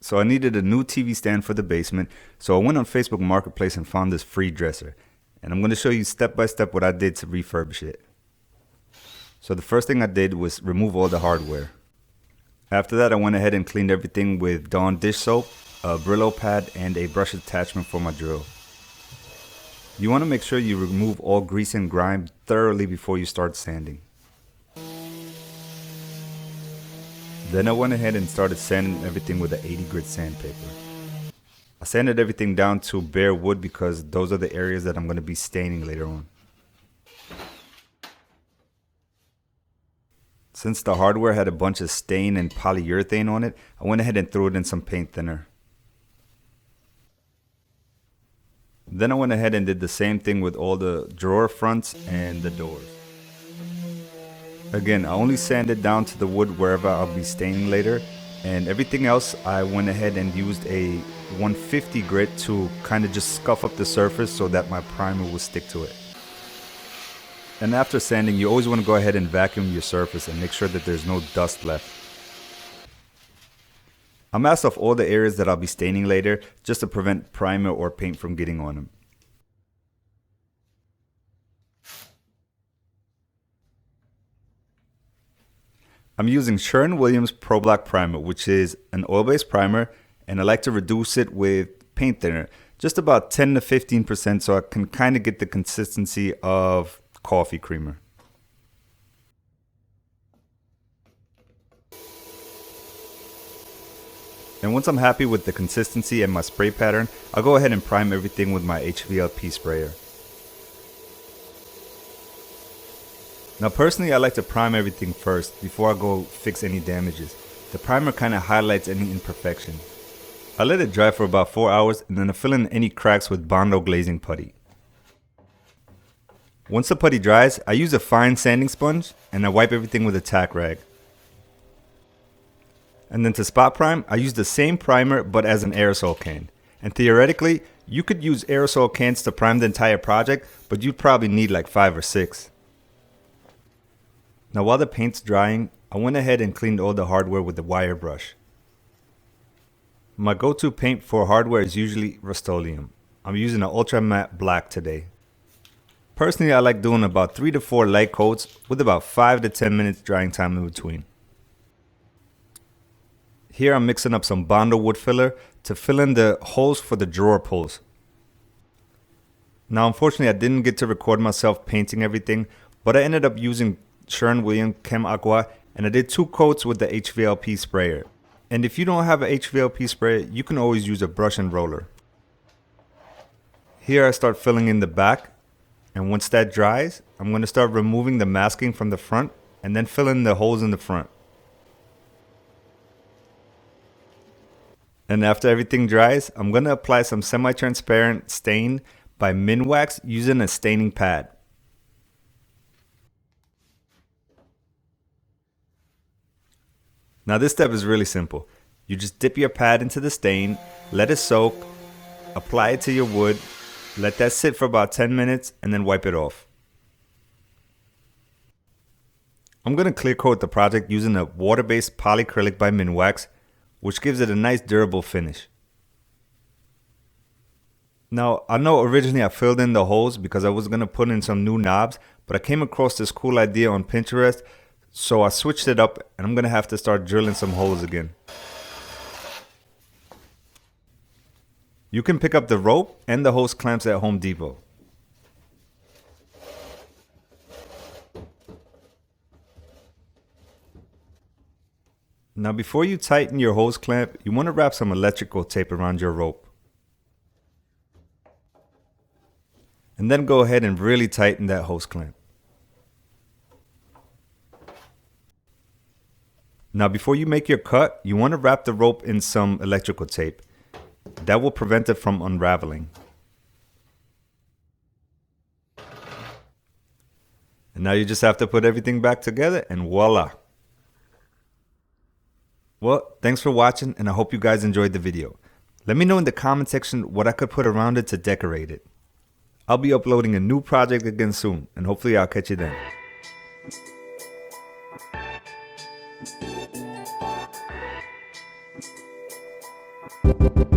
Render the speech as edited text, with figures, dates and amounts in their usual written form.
So I needed a new TV stand for the basement, so I went on Facebook Marketplace and found this free dresser. And I'm going to show you step by step what I did to refurbish it. So the first thing I did was remove all the hardware. After that, I went ahead and cleaned everything with Dawn dish soap, a Brillo pad, and a brush attachment for my drill. You want to make sure you remove all grease and grime thoroughly before you start sanding. Then I went ahead and started sanding everything with an 80 grit sandpaper. I sanded everything down to bare wood because those are the areas that I'm going to be staining later on. Since the hardware had a bunch of stain and polyurethane on it, I went ahead and threw it in some paint thinner. Then I went ahead and did the same thing with all the drawer fronts and the doors. Again, I only sanded down to the wood wherever I'll be staining later, and everything else I went ahead and used a 150 grit to kind of just scuff up the surface so that my primer will stick to it. And after sanding, you always want to go ahead and vacuum your surface and make sure that there's no dust left. I masked off all the areas that I'll be staining later just to prevent primer or paint from getting on them. I'm using Sherwin Pro Black Primer, which is an oil-based primer, and I like to reduce it with paint thinner, just about 10 to 15% so I can kind of get the consistency of coffee creamer. And once I'm happy with the consistency and my spray pattern, I'll go ahead and prime everything with my HVLP sprayer. Now personally, I like to prime everything first before I go fix any damages. The primer kind of highlights any imperfection. I let it dry for about 4 hours and then I fill in any cracks with Bondo glazing putty. Once the putty dries, I use a fine sanding sponge and I wipe everything with a tack rag. And then to spot prime, I use the same primer but as an aerosol can. And theoretically, you could use aerosol cans to prime the entire project, but you'd probably need like 5 or 6. Now while the paint's drying, I went ahead and cleaned all the hardware with the wire brush. My go-to paint for hardware is usually Rust-Oleum. I'm using an ultra matte black today. Personally, I like doing about 3 to 4 light coats with about 5 to 10 minutes drying time in between. Here I'm mixing up some Bondo wood filler to fill in the holes for the drawer pulls. Now unfortunately I didn't get to record myself painting everything, but I ended up using Sherwin Chem Aqua and I did 2 coats with the HVLP sprayer. And if you don't have an HVLP sprayer, you can always use a brush and roller. Here I start filling in the back, and once that dries, I'm going to start removing the masking from the front and then fill in the holes in the front. And after everything dries, I'm going to apply some semi-transparent stain by Minwax using a staining pad. Now this step is really simple. You just dip your pad into the stain, let it soak, apply it to your wood, let that sit for about 10 minutes and then wipe it off. I'm going to clear coat the project using a water-based polyacrylic by Minwax, which gives it a nice durable finish. Now I know originally I filled in the holes because I was going to put in some new knobs, but I came across this cool idea on Pinterest, so I switched it up and I'm going to have to start drilling some holes again. You can pick up the rope and the hose clamps at Home Depot. Now before you tighten your hose clamp, you want to wrap some electrical tape around your rope. And then go ahead and really tighten that hose clamp. Now before you make your cut, you want to wrap the rope in some electrical tape. That will prevent it from unraveling. And now you just have to put everything back together and voila. Well, thanks for watching and I hope you guys enjoyed the video. Let me know in the comment section what I could put around it to decorate it. I'll be uploading a new project again soon and hopefully I'll catch you then. it.